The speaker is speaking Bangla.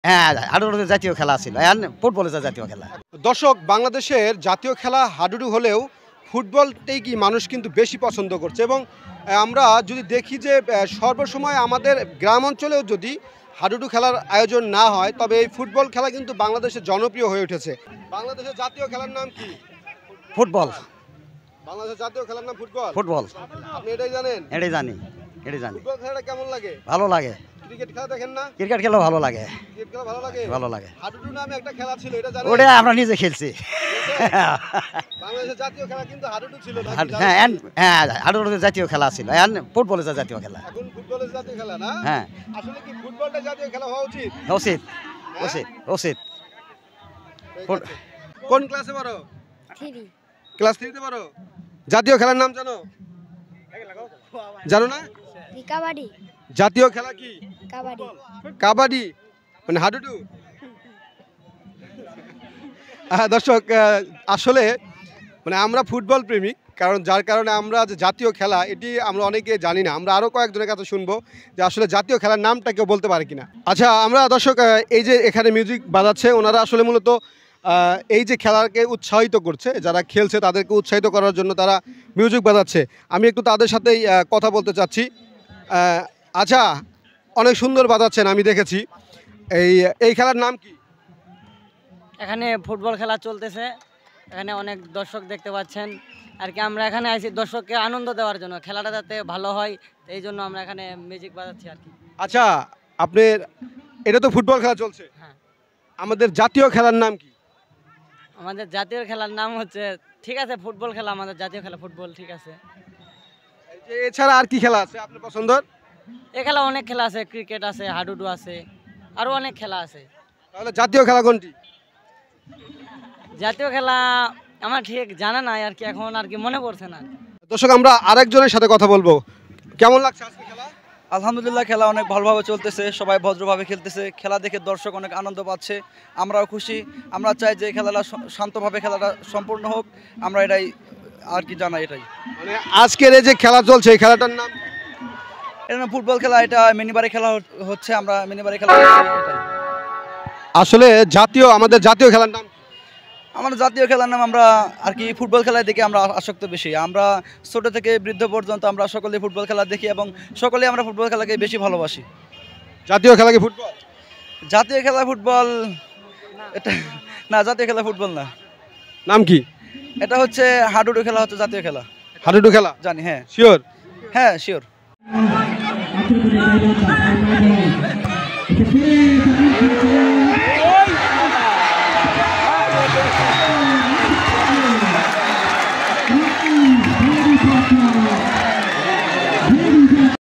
হ্যাঁ, হাডুডু জাতীয় খেলা ছিল। এখন ফুটবলের জাতীয় খেলা। দর্শক, বাংলাদেশের জাতীয় খেলা হাডুডু হলেও ফুটবলটাই কি মানুষ কিন্তু বেশি পছন্দ করছে এবং আমরা যদি দেখি যে সর্বসময় আমাদের গ্রাম অঞ্চলেও যদি হাডুডু খেলার আয়োজন না হয় তবে এই ফুটবল খেলা কিন্তু বাংলাদেশে জনপ্রিয় হয়ে উঠেছে। বাংলাদেশের জাতীয় খেলার নাম কি? ফুটবল। বাংলাদেশের জাতীয় খেলার নাম ফুটবল। ফুটবল। আপনি এটাই জানেন? এটাই জানি। ফুটবল খেলাটা কেমন লাগে? ভালো লাগে। ক্রিকেট খেলা দেখেন না? ক্রিকেট খেলা ভালো লাগে। ক্রিকেট খেলা ভালো লাগে? ভালো লাগে। হাডুডু নামে একটা খেলা ছিল, এটা জানেন? ওটা আমরা নিজে খেলছি। বাংলাদেশের জাতীয় খেলা কিন্তু হাডুডু ছিল না? হ্যাঁ, হাডুডু জাতীয় খেলা ছিল। এখন ফুটবলের জাতীয় খেলা। এখন ফুটবলের জাতীয় খেলা না? হ্যাঁ। আসলে কি ফুটবলটা জাতীয় খেলা হওয়া উচিত? উচিত। উচিত। উচিত। কোন ক্লাসে পড়ো? 3 ক্লাস 3 তে পড়ো। জাতীয় খেলার নাম জানো? জানো না? কাবাডি। জাতীয় খেলা কি? কাবাডি। কাবাডি মানে হাডুডু। দর্শক, আসলে মানে আমরা ফুটবল প্রেমিক, কারণ যার কারণে আমরা যে জাতীয় খেলা এটি আমরা অনেকে জানি না। আমরা আরও কয়েকজনের কাছে শুনবো যে আসলে জাতীয় খেলার নামটা কেউ বলতে পারে কিনা। আচ্ছা, আমরা দর্শক এই যে এখানে মিউজিক বাজাচ্ছে, ওনারা আসলে মূলত এই যে খেলাকে উৎসাহিত করছে, যারা খেলছে তাদেরকে উৎসাহিত করার জন্য তারা মিউজিক বাজাচ্ছে। আমি একটু তাদের সাথেই কথা বলতে চাচ্ছি। আচ্ছা, অনেক সুন্দর বাজাচ্ছেন, আমি দেখেছি। এই খেলার নাম কি? এখানে ফুটবল খেলা চলতেছে, এখানে অনেক দর্শক দেখতে পাচ্ছেন আর কি। আমরা এখানে আইছি দর্শককে আনন্দ দেওয়ার জন্য, খেলাটা যাতে ভালো হয় এই জন্য আমরা এখানে মিউজিক বাজাচ্ছি আর কি। আচ্ছা, আপনার এটা তো ফুটবল খেলা চলছে। হ্যাঁ। আমাদের জাতীয় খেলার নাম কি? আমাদের জাতীয় খেলার নাম হচ্ছে, ঠিক আছে ফুটবল খেলা, আমাদের জাতীয় খেলা ফুটবল, ঠিক আছে। এছাড়া আর কি খেলা আছে আপনার পছন্দের? এই খেলা অনেক খেলা আছে, ক্রিকেট আছে, হাডুডু আছে, আরও অনেক খেলা আছে। তাহলে জাতীয় খেলা কোনটি? জাতীয় খেলা আমার ঠিক জানা নাই আর কি, এখন আর কি মনে পড়ছে না। দর্শক, আমরা আরেকজনের সাথে কথা বলবো। কেমন লাগছে আজকে খেলা? আলহামদুলিল্লাহ, খেলা অনেক ভালোভাবে চলতেছে, সবাই ভদ্রভাবে খেলতেছে। খেলা দেখে দর্শক অনেক আনন্দ পাচ্ছে, আমরাও খুশি। আমরা চাই যে খেলাটা শান্তভাবে খেলাটা সম্পূর্ণ হোক, আমরা এটাই আর কি জানাই। এটাই মানে আজকের এই যে খেলা চলছে, এই খেলাটার নাম? এটা না ফুটবল খেলা, এটা মিনিবারে খেলা হচ্ছে, আমরা মিনিবারে খেলা করছি। এটাই আসলে আমাদের জাতীয় খেলার নাম? আমাদের জাতীয় খেলার নাম আমরা আর কি ফুটবল খেলায় দেখি আমরা আসক্ত বেশি। আমরা ছোট থেকে বৃদ্ধ পর্যন্ত আমরা সকলে ফুটবল খেলা দেখি এবং সকলে আমরা ফুটবল খেলাকে বেশি ভালোবাসি। জাতীয় খেলা কি ফুটবল? জাতীয় খেলা ফুটবল এটা না, জাতীয় খেলা ফুটবল না। নাম কি? এটা হচ্ছে হাডুডু খেলা, হচ্ছে জাতীয় খেলা। হাডুডু খেলা জানি। হ্যাঁ, শিওর? হ্যাঁ, শিওর। Thank you.